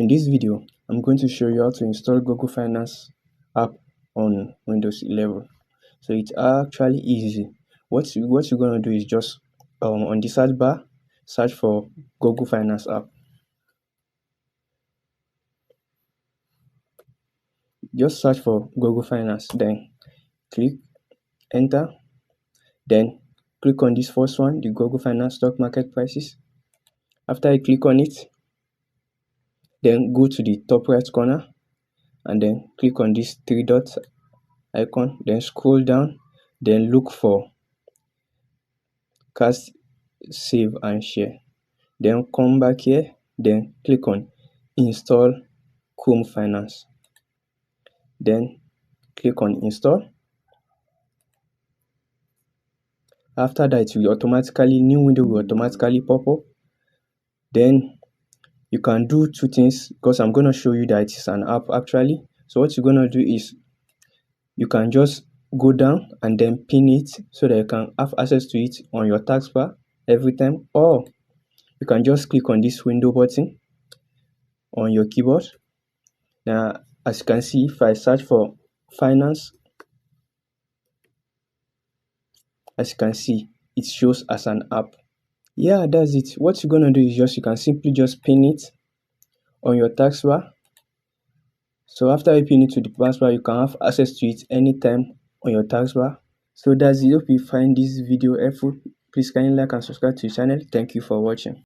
In this video, I'm going to show you how to install Google Finance app on Windows 11. So it's actually easy. What you're going to do is just on the search bar, search for Google Finance app. Just search for Google Finance, then click enter, then click on this first one, the Google Finance stock market prices. After you click on it, then go to the top right corner and then click on this three dots icon, then scroll down, then look for cast, save and share, then come back here, then click on install Chrome Finance, then click on install. After that, new window will automatically pop up. Then you can do two things, because I'm going to show you that it's an app actually. So what you're going to do is you can just go down and then pin it so that you can have access to it on your taskbar every time, or you can just click on this window button on your keyboard. Now, as you can see, if I search for finance, as you can see, it shows as an app. Yeah, that's it. What you're gonna do is you can simply just pin it on your taskbar. So after you pin it to the taskbar, you can have access to it anytime on your taskbar. So that's it. Hope you find this video helpful. Please kindly like and subscribe to the channel. Thank you for watching.